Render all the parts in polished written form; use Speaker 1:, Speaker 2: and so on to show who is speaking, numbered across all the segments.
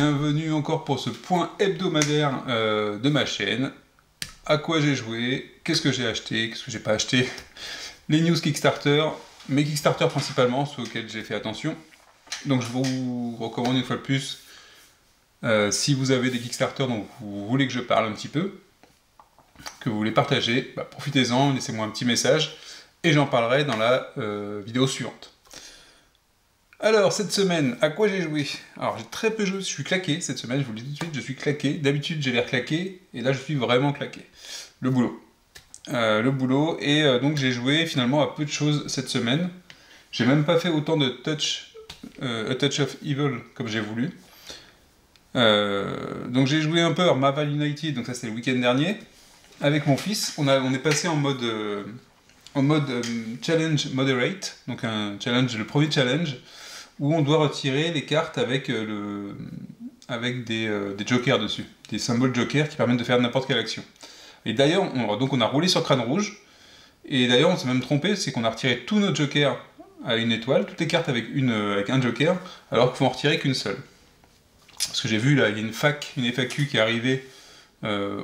Speaker 1: bienvenue encore pour ce point hebdomadaire de ma chaîne. À quoi j'ai joué, qu'est-ce que j'ai acheté, qu'est-ce que j'ai pas acheté, les news Kickstarter, mes Kickstarter principalement, ceux auxquels j'ai fait attention. Donc je vous recommande une fois de plus, si vous avez des Kickstarter dont vous voulez que je parle un petit peu, que vous voulez partager, bah, profitez-en, laissez-moi un petit message, et j'en parlerai dans la vidéo suivante. Alors, cette semaine, à quoi j'ai joué? Alors, j'ai très peu joué, je suis claqué cette semaine, je vous le dis tout de suite, je suis claqué. D'habitude, j'ai l'air claqué, et là, je suis vraiment claqué. Le boulot. Donc j'ai joué finalement à peu de choses cette semaine. J'ai même pas fait autant de A Touch of Evil comme j'ai voulu. Donc j'ai joué un peu à Marvel United, donc ça c'était le week-end dernier, avec mon fils. On est passé en mode challenge moderate, donc un challenge, le premier challenge, où on doit retirer les cartes avec des jokers dessus, des symboles jokers qui permettent de faire n'importe quelle action. Et d'ailleurs, on a roulé sur crâne rouge, et d'ailleurs on s'est même trompé, c'est qu'on a retiré tous nos jokers à une étoile, toutes les cartes avec un joker, alors qu'il faut en retirer qu'une seule. Parce que j'ai vu là, il y a une FAQ qui est arrivée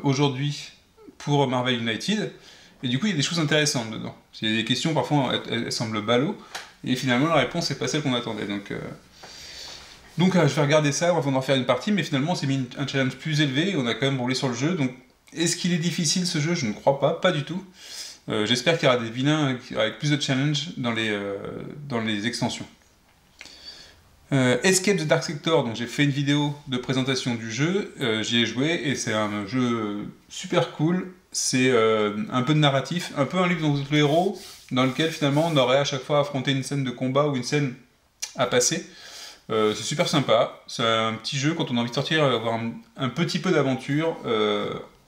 Speaker 1: aujourd'hui pour Marvel United, et du coup il y a des choses intéressantes dedans. Il y a des questions, parfois elles semblent ballot, et finalement la réponse n'est pas celle qu'on attendait. Donc je vais regarder ça avant d'en faire une partie, mais finalement on s'est mis un challenge plus élevé, et on a quand même roulé sur le jeu, donc est-ce qu'il est difficile ce jeu? Je ne crois pas du tout. J'espère qu'il y aura des vilains avec plus de challenge dans les extensions. Escape the Dark Sector, donc j'ai fait une vidéo de présentation du jeu, j'y ai joué et c'est un jeu super cool. C'est un peu de narratif, un peu un livre dont vous êtes le héros, dans lequel finalement on aurait à chaque fois affronté une scène de combat ou une scène à passer. C'est super sympa, c'est un petit jeu quand on a envie de sortir, avoir un petit peu d'aventure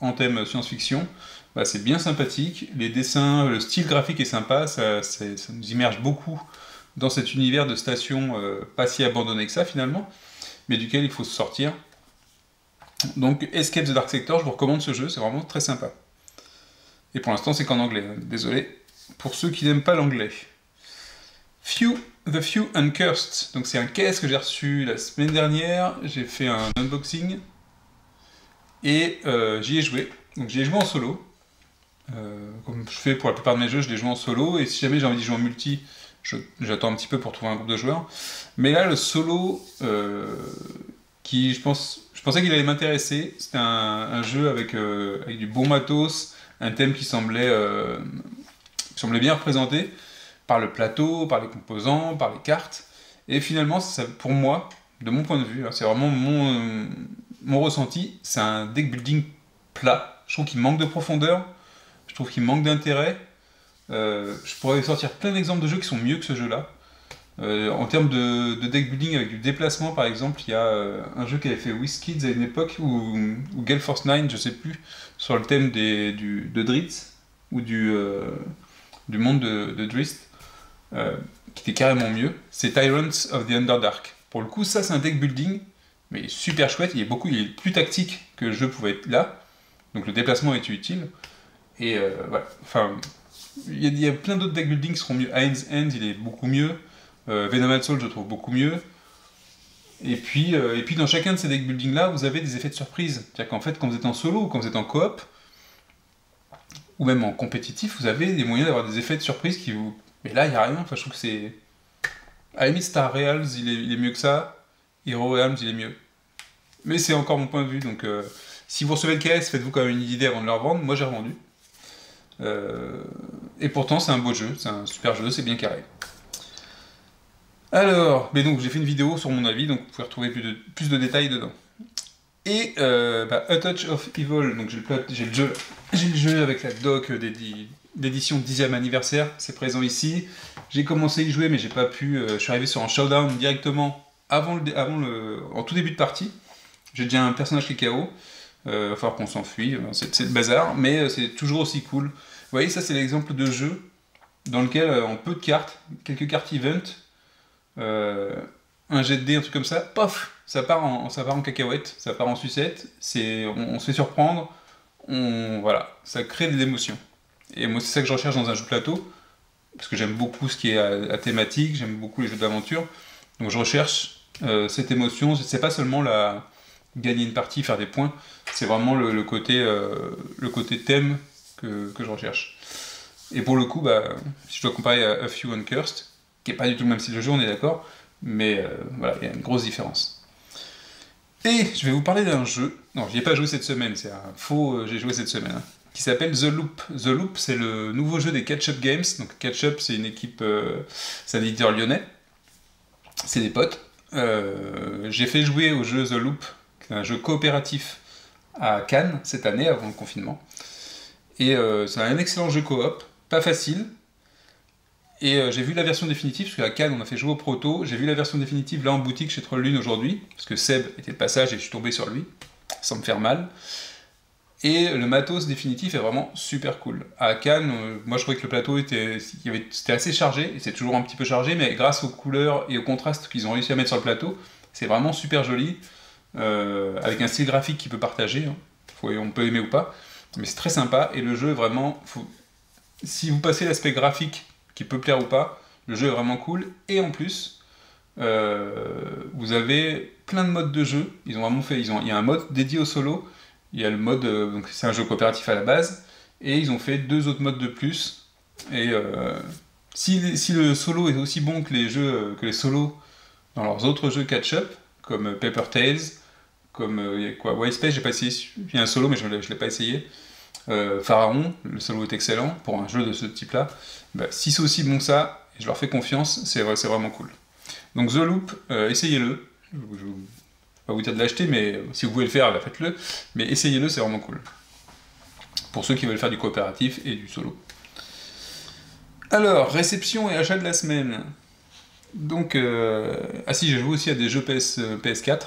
Speaker 1: en thème science-fiction. Bah, c'est bien sympathique, les dessins, le style graphique est sympa, ça nous immerge beaucoup dans cet univers de station pas si abandonné que ça finalement, mais duquel il faut se sortir. Donc Escape the Dark Sector, je vous recommande ce jeu, c'est vraiment très sympa. Et pour l'instant c'est qu'en anglais, hein. Désolé pour ceux qui n'aiment pas l'anglais. The Few Uncursed, donc c'est un caisse que j'ai reçu la semaine dernière, j'ai fait un unboxing, et j'y ai joué. Donc j'y ai joué en solo, comme je fais pour la plupart de mes jeux, je les joue en solo, et si jamais j'ai envie de jouer en multi, j'attends un petit peu pour trouver un groupe de joueurs. Mais là, le solo, je pensais qu'il allait m'intéresser, c'était un jeu avec du bon matos, un thème qui semblait bien représenté par le plateau, par les composants, par les cartes, et finalement, pour moi, de mon point de vue, c'est vraiment mon ressenti, c'est un deck building plat. Je trouve qu'il manque de profondeur, je trouve qu'il manque d'intérêt. Je pourrais sortir plein d'exemples de jeux qui sont mieux que ce jeu-là. En termes de deck building avec du déplacement, par exemple, il y a un jeu qu'avait fait WizKids à une époque, ou Gale Force 9, je sais plus, sur le thème de Drizzt, ou du monde de Drizzt, qui était carrément mieux. C'est Tyrants of the Underdark. Pour le coup, ça c'est un deck building, mais super chouette, il est plus tactique que le jeu pouvait être là, donc le déplacement est utile, et voilà, enfin, il y a plein d'autres deck building qui seront mieux. Heinz End, il est beaucoup mieux, Venomed Soul je trouve beaucoup mieux, et puis dans chacun de ces deck building là, vous avez des effets de surprise, c'est-à-dire qu'en fait, quand vous êtes en solo, ou quand vous êtes en coop, ou même en compétitif, vous avez des moyens d'avoir des effets de surprise qui vous... Mais là, il n'y a rien, enfin, je trouve que c'est... À la limite, Star Realms, il est mieux que ça, Hero Realms, il est mieux. Mais c'est encore mon point de vue, donc si vous recevez le KS, faites-vous quand même une idée avant de le revendre. Moi, j'ai revendu. Et pourtant, c'est un beau jeu, c'est un super jeu, c'est bien carré. Alors, mais donc, j'ai fait une vidéo sur mon avis, donc vous pouvez retrouver plus de détails dedans. Et A Touch of Evil, donc j'ai le jeu avec la doc d'édition 10e anniversaire, c'est présent ici. J'ai commencé à y jouer, mais j'ai pas pu. Je suis arrivé sur un showdown directement en tout début de partie. J'ai déjà un personnage qui est KO. Il va falloir qu'on s'enfuit, c'est le bazar, mais c'est toujours aussi cool. Vous voyez, ça c'est l'exemple de jeu dans lequel, en peu de cartes, quelques cartes event, un jet de dés, un truc comme ça, pof, ça part en cacahuète, ça part en sucette, on se fait surprendre, voilà, ça crée des émotions. Et moi c'est ça que je recherche dans un jeu plateau, parce que j'aime beaucoup ce qui est à thématique, j'aime beaucoup les jeux d'aventure, donc je recherche cette émotion, c'est pas seulement gagner une partie, faire des points. C'est vraiment le côté thème que je recherche. Et pour le coup, bah, si je dois comparer à A Few Uncursed, qui est pas du tout le même style de jeu, on est d'accord, mais voilà, il y a une grosse différence. Et je vais vous parler d'un jeu, non, j'y ai pas joué cette semaine, c'est un faux j'ai joué cette semaine, hein, qui s'appelle The Loop. The Loop, c'est le nouveau jeu des Catch Up Games. Donc Catch Up, c'est une équipe, c'est un éditeur lyonnais, c'est des potes. J'ai fait jouer au jeu The Loop, qui est un jeu coopératif à Cannes cette année, avant le confinement. Et c'est un excellent jeu coop, pas facile. Et j'ai vu la version définitive, parce qu'à Cannes on a fait jouer au proto, j'ai vu la version définitive là en boutique chez Troll aujourd'hui, parce que Seb était de passage et je suis tombé sur lui, sans me faire mal. Et le matos définitif est vraiment super cool. À Cannes, moi je trouvais que le plateau c'était assez chargé, et c'est toujours un petit peu chargé, mais grâce aux couleurs et au contraste qu'ils ont réussi à mettre sur le plateau, c'est vraiment super joli, avec un style graphique qu'il peut partager, hein. On peut aimer ou pas, mais c'est très sympa, et le jeu vraiment, si vous passez l'aspect graphique, qui peut plaire ou pas, le jeu est vraiment cool, et en plus, vous avez plein de modes de jeu, ils ont vraiment fait, il y a un mode dédié au solo, il y a le mode, donc c'est un jeu coopératif à la base, et ils ont fait 2 autres modes de plus, et si le solo est aussi bon que les solos dans leurs autres jeux catch-up, comme Paper Tales, comme Wild Space, j'ai pas essayé, il y a un solo mais je l'ai pas essayé, Pharaon, le solo est excellent pour un jeu de ce type-là. Bah, si c'est aussi bon que ça, et je leur fais confiance, c'est vraiment cool. Donc The Loop, essayez-le. Je ne vais pas vous dire de l'acheter, mais si vous pouvez le faire, faites-le. Mais essayez-le, c'est vraiment cool. Pour ceux qui veulent faire du coopératif et du solo. Alors, réception et achat de la semaine. Donc, ah si, j'ai joué aussi à des jeux PS4.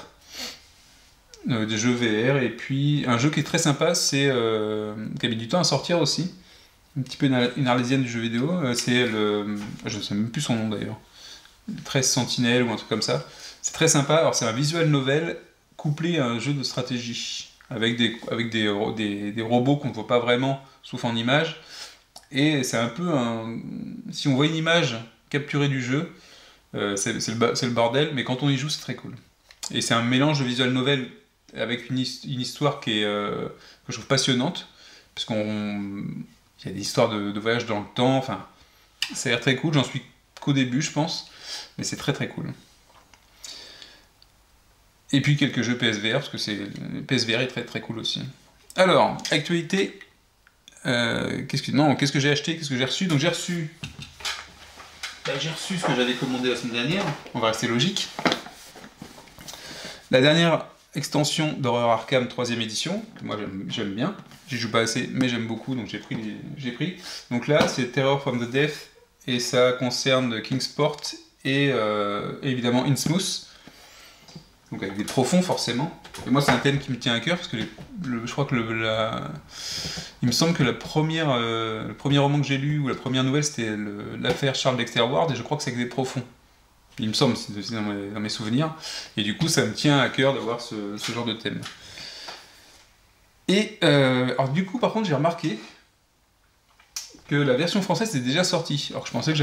Speaker 1: Des jeux VR, et puis un jeu qui est très sympa, c'est qui a mis du temps à sortir aussi, un petit peu une arlésienne du jeu vidéo, c'est je ne sais même plus son nom d'ailleurs, 13 Sentinelles ou un truc comme ça. C'est très sympa, alors c'est un visual novel couplé à un jeu de stratégie, avec des robots qu'on ne voit pas vraiment, sauf en image, et c'est un peu si on voit une image capturée du jeu, c'est le bordel, mais quand on y joue c'est très cool. Et c'est un mélange de visual novel avec une histoire que je trouve passionnante, parce qu'il y a des histoires de voyage dans le temps, enfin, ça a l'air très cool, j'en suis qu'au début je pense, mais c'est très très cool. Et puis quelques jeux PSVR, parce que PSVR est très très cool aussi. Alors, actualité, qu'est-ce que j'ai acheté, qu'est-ce que j'ai reçu? Donc j'ai reçu ce que j'avais commandé la semaine dernière, on va rester logique. La dernière extension d'Horror Arkham 3ème édition, que moi j'aime bien, j'y joue pas assez, mais j'aime beaucoup, donc j'ai pris. Donc là, c'est Terror from the Death, et ça concerne Kingsport et évidemment Innsmouth, donc avec des profonds forcément. Et moi, c'est un thème qui me tient à cœur, parce que je crois que il me semble que le premier roman que j'ai lu, ou la première nouvelle, c'était l'affaire Charles Dexter Ward, et je crois que c'est avec des profonds. Il me semble, c'est dans mes souvenirs. Et du coup, ça me tient à cœur d'avoir ce genre de thème. Et alors du coup, par contre, j'ai remarqué que la version française est déjà sortie. Alors que je pensais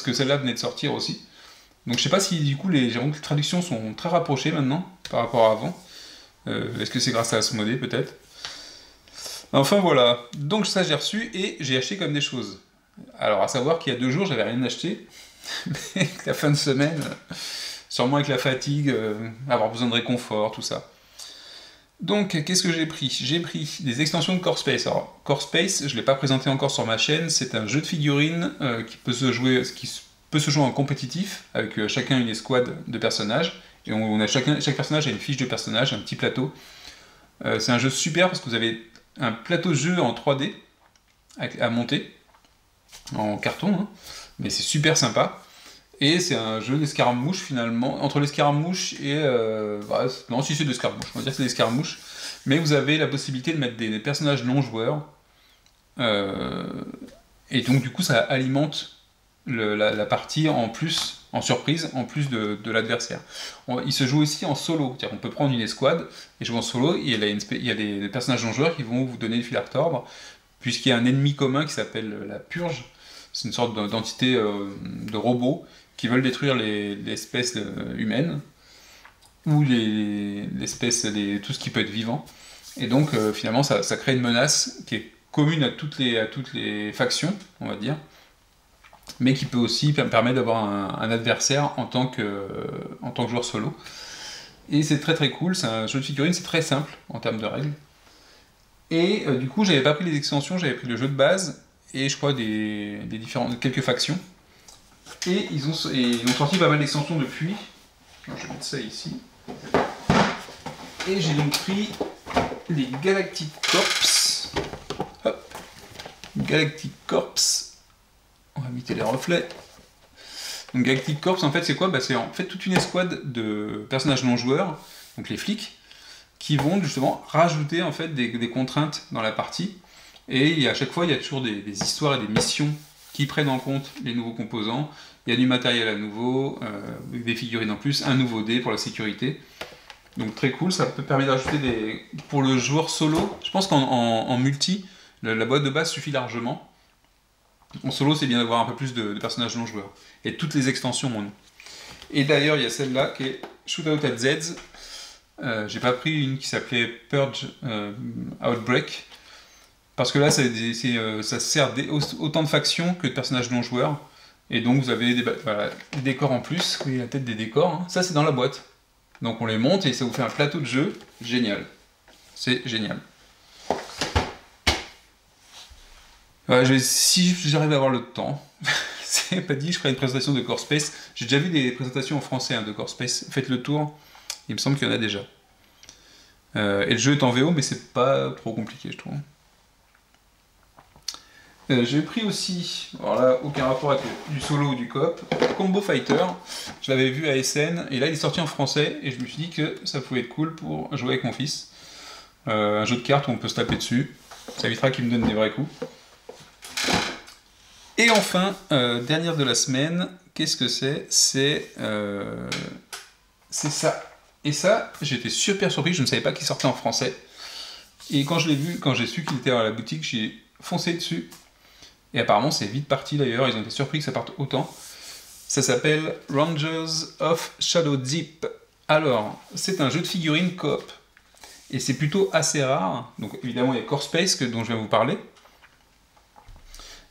Speaker 1: que celle-là venait de sortir aussi. Donc je sais pas si du coup les traductions sont très rapprochées maintenant par rapport à avant. Est-ce que c'est grâce à Asmodée peut-être? Enfin voilà. Donc ça j'ai reçu et j'ai acheté comme des choses. Alors à savoir qu'il y a 2 jours, j'avais rien acheté. Mais la fin de semaine, sûrement avec la fatigue, avoir besoin de réconfort, tout ça. Donc, qu'est-ce que j'ai pris? J'ai pris des extensions de Core Space. Alors, Core Space, je ne l'ai pas présenté encore sur ma chaîne, c'est un jeu de figurines qui peut se jouer en compétitif, avec chacun une escouade de personnages, et chaque personnage a une fiche de personnage, un petit plateau. C'est un jeu super parce que vous avez un plateau de jeu en 3D à monter, en carton, hein. Mais c'est super sympa. Et c'est un jeu d'escarmouche finalement, entre l'escarmouche et... non, si c'est de l'escarmouche, on va dire que c'est l'escarmouche. Mais vous avez la possibilité de mettre des personnages non joueurs. Et donc du coup ça alimente la partie en plus, en surprise, en plus de l'adversaire. Il se joue aussi en solo, c'est-à-dire qu'on peut prendre une escouade et jouer en solo, et il y a des personnages non joueurs qui vont vous donner le fil à retordre, puisqu'il y a un ennemi commun qui s'appelle la Purge. C'est une sorte d'entité de robots qui veulent détruire l'espèce humaine. ou l'espèce, tout ce qui peut être vivant. Et donc finalement ça crée une menace qui est commune à toutes les factions, on va dire, mais qui peut aussi permettre d'avoir un adversaire en tant que joueur solo. Et c'est très très cool, c'est un jeu de figurines, c'est très simple en termes de règles. Et du coup j'avais pas pris les extensions, j'avais pris le jeu de base, et je crois quelques factions. Et ils ont sorti pas mal d'extensions depuis. Alors, je vais mettre ça ici. Et j'ai donc pris les Galactic Corps. Hop. Galactic Corps. On va éviter les reflets. Donc Galactic Corps, en fait, c'est quoi? C'est en fait toute une escouade de personnages non joueurs, donc les flics, qui vont justement rajouter en fait des contraintes dans la partie. Et à chaque fois, il y a toujours des histoires et des missions qui prennent en compte les nouveaux composants. Il y a du matériel à nouveau, des figurines en plus, un nouveau dé pour la sécurité. Donc très cool, ça peut permettre d'ajouter pour le joueur solo. Je pense qu'en multi, la boîte de base suffit largement. En solo, c'est bien d'avoir un peu plus de personnages non joueurs. Et toutes les extensions en ont. Et d'ailleurs, il y a celle-là qui est Shootout at Zeds. J'ai pas pris une qui s'appelait Purge Outbreak. Parce que là, ça sert autant de factions que de personnages non joueurs. Et donc vous avez des décors en plus. Vous voyez la tête des décors. Hein. Ça, c'est dans la boîte. Donc on les monte et ça vous fait un plateau de jeu. Génial. C'est génial. Si j'arrive à avoir le temps, c'est pas dit, je ferai une présentation de Core Space. J'ai déjà vu des présentations en français de Core Space. Faites le tour. Il me semble qu'il y en a déjà. Et le jeu est en VO, mais c'est pas trop compliqué, je trouve. J'ai pris aussi, alors là, aucun rapport avec du solo ou du coop, Combo Fighter. Je l'avais vu à SN, et là il est sorti en français, et je me suis dit que ça pouvait être cool pour jouer avec mon fils. Un jeu de cartes où on peut se taper dessus. Ça évitera qu'il me donne des vrais coups. Et enfin, dernière de la semaine, qu'est-ce que c'est? C'est ça. Et ça, j'étais super surpris, je ne savais pas qu'il sortait en français. Et quand je l'ai vu, quand j'ai su qu'il était à la boutique, j'ai foncé dessus. Et apparemment, c'est vite parti d'ailleurs, ils ont été surpris que ça parte autant. Ça s'appelle Rangers of Shadow Deep. Alors, c'est un jeu de figurines coop. Et c'est plutôt assez rare. Donc évidemment, il y a Core Space dont je viens vous parler.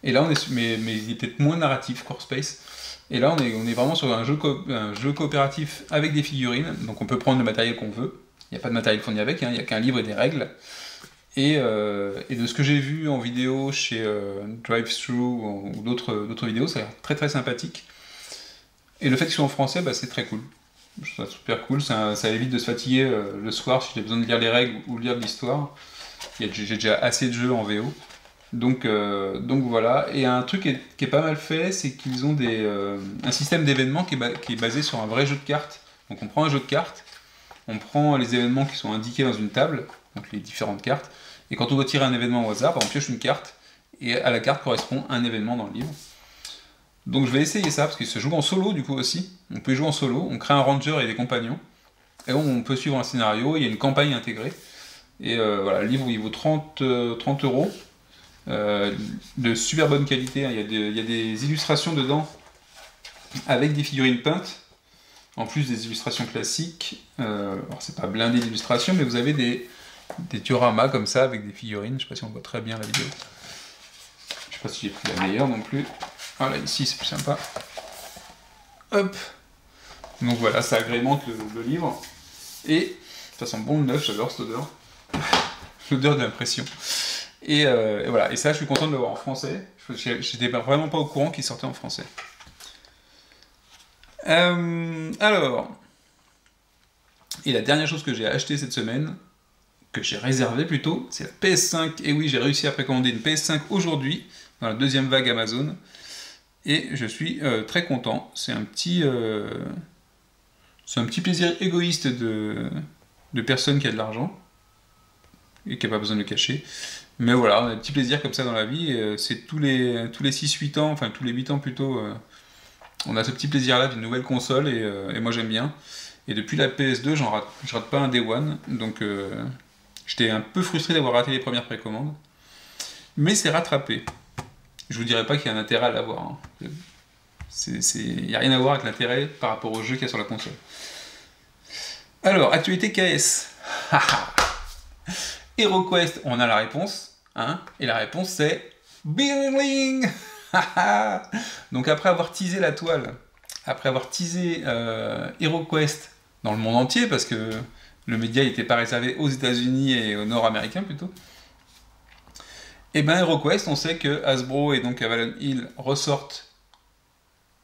Speaker 1: Et là, mais il est peut-être moins narratif, Core Space. Et là, on est vraiment sur un jeu coopératif avec des figurines. Donc on peut prendre le matériel qu'on veut. Il n'y a pas de matériel fourni avec, il n'y a qu'un livre et des règles. Et de ce que j'ai vu en vidéo chez Drive-Thru ou d'autres vidéos, ça a l'air très très sympathique. Et le fait qu'il soit en français, c'est très cool. Je trouve ça super cool, ça évite de se fatiguer le soir si j'ai besoin de lire les règles ou lire de l'histoire. J'ai déjà assez de jeux en VO. Donc voilà. Et un truc qui est pas mal fait, c'est qu'ils ont un système d'événements qui est basé sur un vrai jeu de cartes. Donc on prend un jeu de cartes, on prend les événements qui sont indiqués dans une table, donc les différentes cartes, et quand on doit tirer un événement au hasard, on pioche une carte, et à la carte correspond un événement dans le livre. Donc je vais essayer ça, parce qu'il se joue en solo du coup aussi. On peut jouer en solo, on crée un ranger et des compagnons, et on peut suivre un scénario, il y a une campagne intégrée. Et voilà, le livre il vaut 30 €, de super bonne qualité, hein. Il y a des illustrations dedans, avec des figurines peintes, en plus des illustrations classiques. Alors c'est pas blindé d'illustrations, mais vous avez des dioramas comme ça, avec des figurines, je sais pas si on voit très bien la vidéo. Je sais pas si j'ai pris la meilleure non plus. Ah là, ici, c'est plus sympa. Hop. Donc voilà, ça agrémente le livre. Et ça sent bon le neuf, j'adore cette odeur. L'odeur de l'impression. Et voilà, et ça, je suis content de l'avoir en français. J'étais vraiment pas au courant qu'il sortait en français. Alors. Et la dernière chose que j'ai acheté cette semaine, que j'ai réservé plutôt, c'est la PS5. Et oui, j'ai réussi à précommander une PS5 aujourd'hui, dans la deuxième vague Amazon. Et je suis très content. C'est un petit plaisir égoïste de personne qui a de l'argent et qui n'a pas besoin de le cacher. Mais voilà, on a un petit plaisir comme ça dans la vie. C'est tous les 6-8 ans, enfin tous les 8 ans plutôt, on a ce petit plaisir-là d'une nouvelle console et moi j'aime bien. Et depuis la PS2, je rate pas un Day One. Donc j'étais un peu frustré d'avoir raté les premières précommandes. Mais c'est rattrapé. Je vous dirais pas qu'il y a un intérêt à l'avoir. Hein. Il n'y a rien à voir avec l'intérêt par rapport au jeu qu'il y a sur la console. Alors, actualité KS. HeroQuest, on a la réponse, hein, et la réponse c'est Birling. Donc après avoir teasé la toile, après avoir teasé HeroQuest dans le monde entier, parce que le média n'était pas réservé aux États-Unis et aux Nord-Américains plutôt, et bien HeroQuest, on sait que Hasbro et donc Avalon Hill ressortent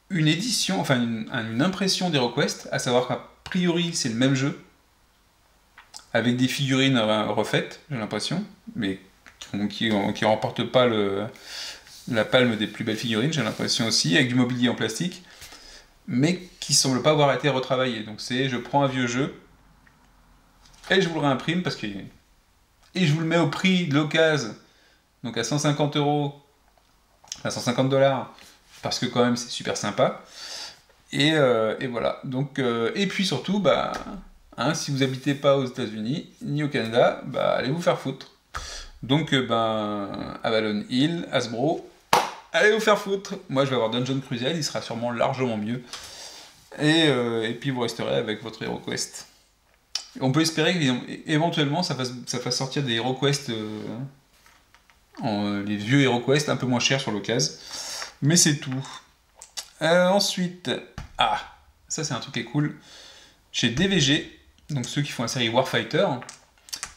Speaker 1: une édition, enfin une impression d'HeroQuest, à savoir qu'a priori c'est le même jeu, avec des figurines refaites, j'ai l'impression, mais qui remportent pas la palme des plus belles figurines, j'ai l'impression aussi, avec du mobilier en plastique, mais qui semble pas avoir été retravaillé. Donc c'est, je prends un vieux jeu, et je vous le réimprime, et je vous le mets au prix de l'occasion, donc à 150 €, à 150 $, parce que quand même c'est super sympa. Et voilà. Donc, et puis surtout, bah, hein, si vous n'habitez pas aux États-Unis ni au Canada, bah, allez vous faire foutre. Donc, ben, Avalon Hill, Hasbro, allez vous faire foutre. Moi, je vais avoir Dungeon Crusade, il sera sûrement largement mieux. Et puis, vous resterez avec votre HeroQuest. On peut espérer qu'éventuellement, ça fasse sortir des HeroQuest, les vieux HeroQuest, un peu moins chers sur l'occasion. Mais c'est tout. Ensuite, ça c'est un truc qui est cool. Chez DVG, donc ceux qui font la série Warfighter,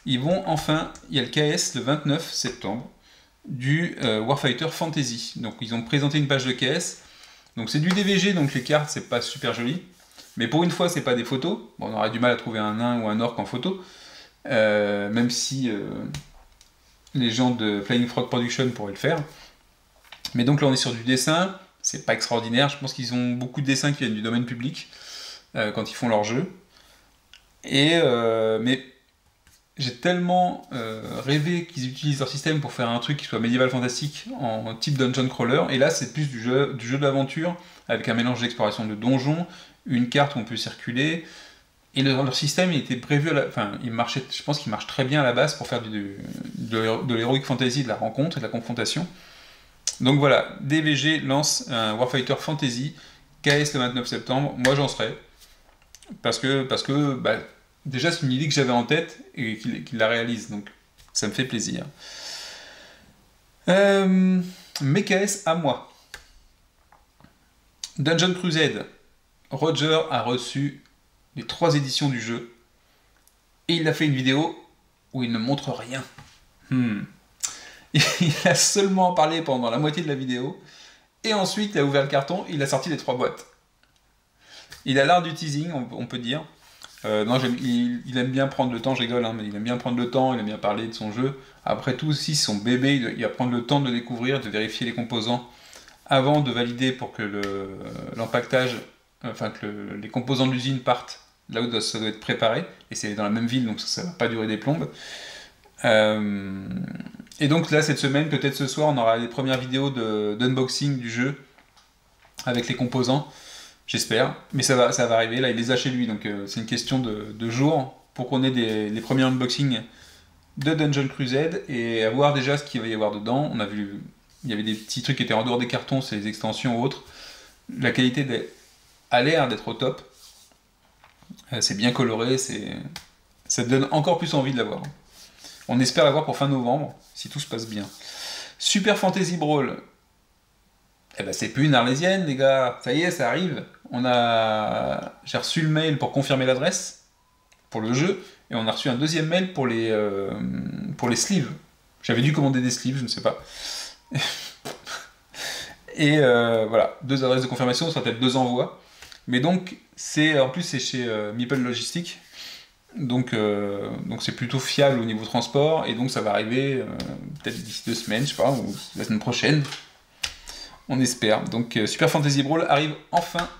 Speaker 1: ils vont enfin, il y a le KS le 29 septembre du Warfighter Fantasy. Donc ils ont présenté une page de KS. Donc c'est du DVG, donc les cartes c'est pas super joli. Mais pour une fois c'est pas des photos. Bon, on aurait du mal à trouver un nain ou un orc en photo. Même si les gens de Flying Frog Production pourraient le faire. Mais donc là on est sur du dessin. C'est pas extraordinaire, je pense qu'ils ont beaucoup de dessins qui viennent du domaine public quand ils font leur jeu. Mais j'ai tellement rêvé qu'ils utilisent leur système pour faire un truc qui soit médiéval fantastique en type dungeon crawler, et là c'est plus du jeu d'aventure avec un mélange d'exploration de donjons, une carte où on peut circuler, et leur système il était prévu, il marchait, je pense qu'il marche très bien à la base pour faire de l'heroic fantasy, de la rencontre et de la confrontation. Donc voilà, DVG lance un Warfighter Fantasy, KS le 29 septembre, moi j'en serai, parce que bah, déjà c'est une idée que j'avais en tête et qu'il la réalise, donc ça me fait plaisir. Mes KS à moi. Dungeon Crusade, Roger a reçu les 3 éditions du jeu, et il a fait une vidéo où il ne montre rien. Il a seulement parlé pendant la moitié de la vidéo, et ensuite il a ouvert le carton, il a sorti les 3 boîtes. Il a l'art du teasing, on peut dire. Non, il aime bien prendre le temps, je rigole, hein, mais il aime bien prendre le temps, il aime bien parler de son jeu. Après tout, si son bébé, il va prendre le temps de le découvrir, de vérifier les composants, avant de valider pour que l'empaquetage, enfin que les composants de l'usine partent là où ça doit être préparé, et c'est dans la même ville, donc ça va pas durer des plombes. Et donc là, cette semaine, peut-être ce soir, on aura les premières vidéos d'unboxing du jeu avec les composants, j'espère. Mais ça va arriver, là il les a chez lui, donc c'est une question de jours pour qu'on ait les premiers unboxings de Dungeon Crusade et à voir déjà ce qu'il va y avoir dedans. On a vu, il y avait des petits trucs qui étaient en dehors des cartons, c'est les extensions ou autres. La qualité a l'air d'être au top. C'est bien coloré, ça te donne encore plus envie de l'avoir. On espère l'avoir pour fin novembre, si tout se passe bien. Super Fantasy Brawl. Eh ben c'est plus une arlésienne, les gars. Ça y est, ça arrive. J'ai reçu le mail pour confirmer l'adresse pour le jeu, et on a reçu un deuxième mail pour les sleeves. J'avais dû commander des sleeves, je ne sais pas. Et voilà, 2 adresses de confirmation, ça sera peut-être 2 envois. Mais donc, en plus c'est chez Meeple Logistique. Donc c'est plutôt fiable au niveau transport, et donc ça va arriver peut-être d'ici 2 semaines, je sais pas, ou la semaine prochaine. On espère. Donc Super Fantasy Brawl arrive enfin,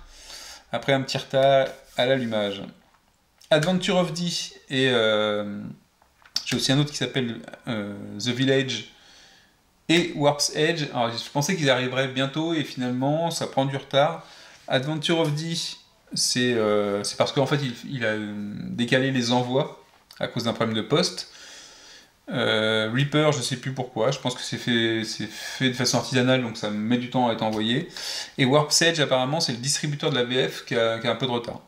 Speaker 1: après un petit retard à l'allumage. Adventure of D, et j'ai aussi un autre qui s'appelle The Village et Warp's Edge. Alors je pensais qu'ils arriveraient bientôt, et finalement ça prend du retard. Adventure of D, c'est parce qu'en fait il a décalé les envois à cause d'un problème de poste. Reaper, je sais plus pourquoi, je pense que c'est fait de façon artisanale, donc ça met du temps à être envoyé. Et Warp's Edge, apparemment, c'est le distributeur de la VF qui a un peu de retard.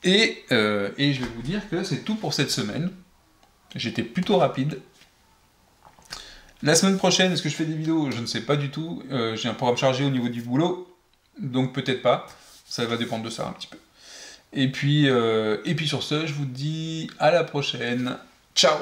Speaker 1: Et je vais vous dire que c'est tout pour cette semaine. J'étais plutôt rapide. La semaine prochaine, est-ce que je fais des vidéos? Je ne sais pas du tout. J'ai un programme chargé au niveau du boulot, donc peut-être pas. Ça va dépendre de ça un petit peu. Et puis sur ce, je vous dis à la prochaine. Ciao!